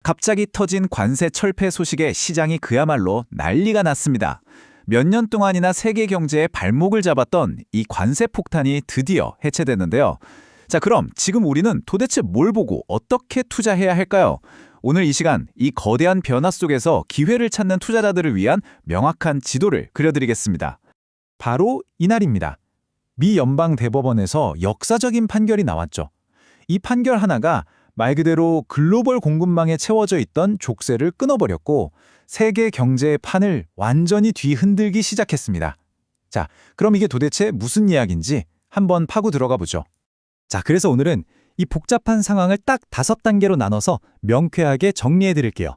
갑자기 터진 관세 철폐 소식에 시장이 그야말로 난리가 났습니다. 몇 년 동안이나 세계 경제의 발목을 잡았던 이 관세 폭탄이 드디어 해체됐는데요. 자, 그럼 지금 우리는 도대체 뭘 보고 어떻게 투자해야 할까요? 오늘 이 시간 이 거대한 변화 속에서 기회를 찾는 투자자들을 위한 명확한 지도를 그려드리겠습니다. 바로 이날입니다. 미 연방대법원에서 역사적인 판결이 나왔죠. 이 판결 하나가 말 그대로 글로벌 공급망에 채워져 있던 족쇄를 끊어버렸고 세계 경제의 판을 완전히 뒤흔들기 시작했습니다. 자, 그럼 이게 도대체 무슨 이야기인지 한번 파고 들어가 보죠. 자, 그래서 오늘은 이 복잡한 상황을 딱 5단계로 나눠서 명쾌하게 정리해 드릴게요.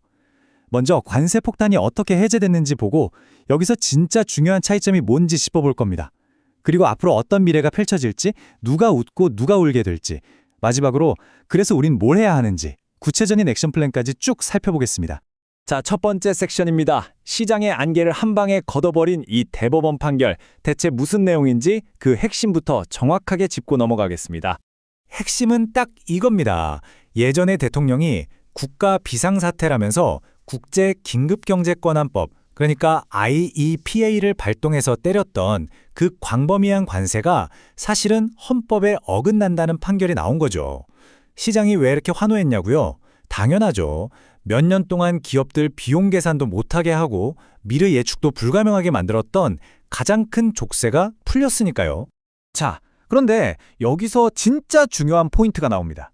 먼저 관세 폭탄이 어떻게 해제됐는지 보고 여기서 진짜 중요한 차이점이 뭔지 짚어볼 겁니다. 그리고 앞으로 어떤 미래가 펼쳐질지, 누가 웃고 누가 울게 될지, 마지막으로 그래서 우린 뭘 해야 하는지 구체적인 액션 플랜까지 쭉 살펴보겠습니다. 자, 첫 번째 섹션입니다. 시장의 안개를 한 방에 걷어버린 이 대법원 판결, 대체 무슨 내용인지 그 핵심부터 정확하게 짚고 넘어가겠습니다. 핵심은 딱 이겁니다. 예전에 대통령이 국가 비상사태라면서 국제긴급경제권한법, 그러니까 IEPA를 발동해서 때렸던 그 광범위한 관세가 사실은 헌법에 어긋난다는 판결이 나온 거죠. 시장이 왜 이렇게 환호했냐고요? 당연하죠. 몇 년 동안 기업들 비용 계산도 못하게 하고 미래 예측도 불가능하게 만들었던 가장 큰 족쇄가 풀렸으니까요. 자, 그런데 여기서 진짜 중요한 포인트가 나옵니다.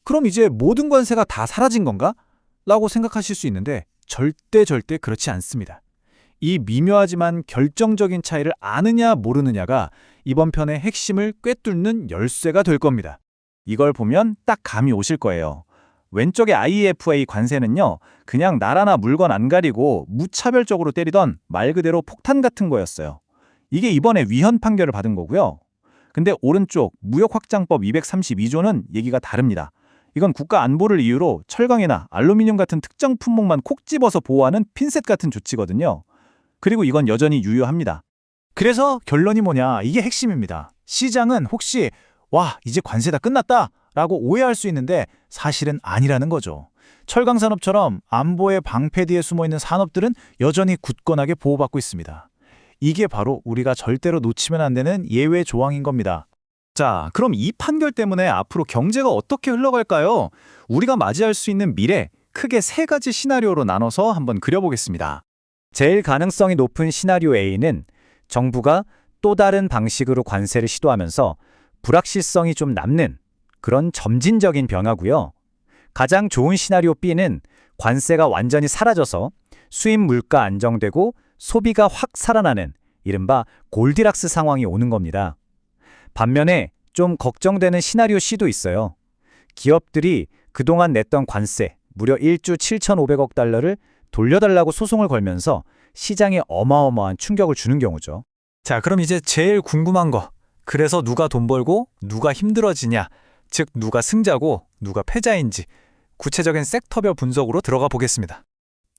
그럼 이제 모든 관세가 다 사라진 건가? 라고 생각하실 수 있는데 절대 그렇지 않습니다. 이 미묘하지만 결정적인 차이를 아느냐 모르느냐가 이번 편의 핵심을 꿰뚫는 열쇠가 될 겁니다. 이걸 보면 딱 감이 오실 거예요. 왼쪽의 IEPA 관세는요, 그냥 나라나 물건 안 가리고 무차별적으로 때리던 말 그대로 폭탄 같은 거였어요. 이게 이번에 위헌 판결을 받은 거고요. 근데 오른쪽 무역확장법 232조는 얘기가 다릅니다. 이건 국가 안보를 이유로 철강이나 알루미늄 같은 특정 품목만 콕 집어서 보호하는 핀셋 같은 조치거든요. 그리고 이건 여전히 유효합니다. 그래서 결론이 뭐냐, 이게 핵심입니다. 시장은 혹시 와, 이제 관세 다 끝났다 라고 오해할 수 있는데 사실은 아니라는 거죠. 철강산업처럼 안보의 방패 뒤에 숨어있는 산업들은 여전히 굳건하게 보호받고 있습니다. 이게 바로 우리가 절대로 놓치면 안 되는 예외 조항인 겁니다. 자, 그럼 이 판결 때문에 앞으로 경제가 어떻게 흘러갈까요? 우리가 맞이할 수 있는 미래, 크게 3가지 시나리오로 나눠서 한번 그려보겠습니다. 제일 가능성이 높은 시나리오 A는 정부가 또 다른 방식으로 관세를 시도하면서 불확실성이 좀 남는 그런 점진적인 변화고요. 가장 좋은 시나리오 B는 관세가 완전히 사라져서 수입 물가 안정되고 소비가 확 살아나는 이른바 골디락스 상황이 오는 겁니다. 반면에 좀 걱정되는 시나리오 C도 있어요. 기업들이 그동안 냈던 관세 무려 1조 7,500억 달러를 돌려달라고 소송을 걸면서 시장에 어마어마한 충격을 주는 경우죠. 자, 그럼 이제 제일 궁금한 거. 그래서 누가 돈 벌고 누가 힘들어지냐, 즉 누가 승자고 누가 패자인지 구체적인 섹터별 분석으로 들어가 보겠습니다.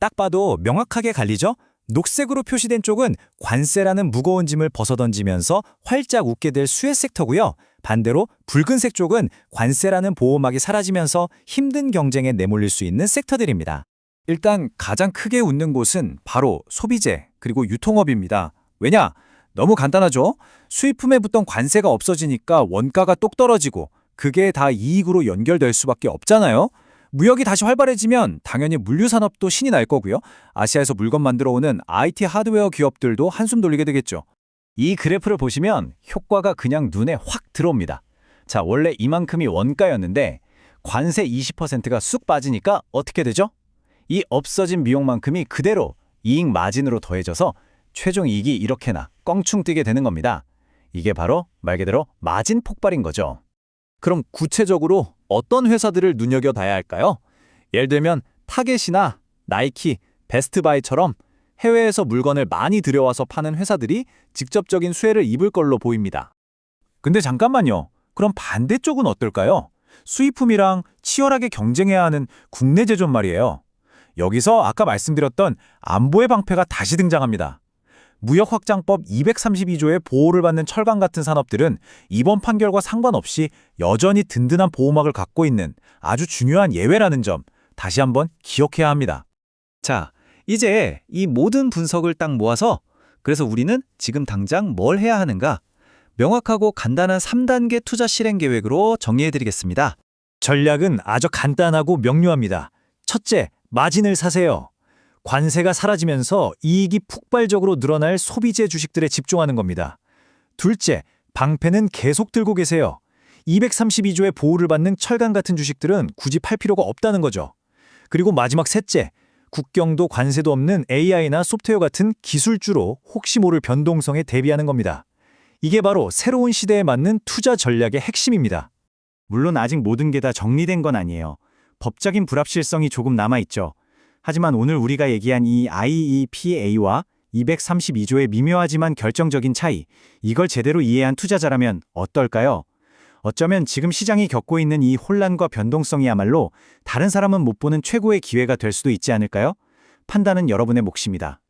딱 봐도 명확하게 갈리죠? 녹색으로 표시된 쪽은 관세라는 무거운 짐을 벗어던지면서 활짝 웃게 될 수혜 섹터고요. 반대로 붉은색 쪽은 관세라는 보호막이 사라지면서 힘든 경쟁에 내몰릴 수 있는 섹터들입니다. 일단 가장 크게 웃는 곳은 바로 소비재 그리고 유통업입니다. 왜냐? 너무 간단하죠? 수입품에 붙던 관세가 없어지니까 원가가 똑 떨어지고 그게 다 이익으로 연결될 수밖에 없잖아요. 무역이 다시 활발해지면 당연히 물류산업도 신이 날 거고요. 아시아에서 물건 만들어 오는 IT 하드웨어 기업들도 한숨 돌리게 되겠죠. 이 그래프를 보시면 효과가 그냥 눈에 확 들어옵니다. 자, 원래 이만큼이 원가였는데 관세 20%가 쑥 빠지니까 어떻게 되죠? 이 없어진 비용만큼이 그대로 이익 마진으로 더해져서 최종 이익이 이렇게나 껑충 뛰게 되는 겁니다. 이게 바로 말 그대로 마진 폭발인 거죠. 그럼 구체적으로 어떤 회사들을 눈여겨봐야 할까요? 예를 들면 타겟이나 나이키, 베스트바이처럼 해외에서 물건을 많이 들여와서 파는 회사들이 직접적인 수혜를 입을 걸로 보입니다. 근데 잠깐만요. 그럼 반대쪽은 어떨까요? 수입품이랑 치열하게 경쟁해야 하는 국내 제조업 말이에요. 여기서 아까 말씀드렸던 안보의 방패가 다시 등장합니다. 무역확장법 232조의 보호를 받는 철강 같은 산업들은 이번 판결과 상관없이 여전히 든든한 보호막을 갖고 있는 아주 중요한 예외라는 점, 다시 한번 기억해야 합니다. 자, 이제 이 모든 분석을 딱 모아서 그래서 우리는 지금 당장 뭘 해야 하는가? 명확하고 간단한 3단계 투자 실행 계획으로 정리해드리겠습니다. 전략은 아주 간단하고 명료합니다. 첫째, 마진을 사세요. 관세가 사라지면서 이익이 폭발적으로 늘어날 소비재 주식들에 집중하는 겁니다. 둘째, 방패는 계속 들고 계세요. 232조의 보호를 받는 철강 같은 주식들은 굳이 팔 필요가 없다는 거죠. 그리고 마지막 셋째, 국경도 관세도 없는 AI나 소프트웨어 같은 기술주로 혹시 모를 변동성에 대비하는 겁니다. 이게 바로 새로운 시대에 맞는 투자 전략의 핵심입니다. 물론 아직 모든 게 다 정리된 건 아니에요. 법적인 불합실성이 조금 남아있죠. 하지만 오늘 우리가 얘기한 이 IEPA와 232조의 미묘하지만 결정적인 차이, 이걸 제대로 이해한 투자자라면 어떨까요? 어쩌면 지금 시장이 겪고 있는 이 혼란과 변동성이야말로 다른 사람은 못 보는 최고의 기회가 될 수도 있지 않을까요? 판단은 여러분의 몫입니다.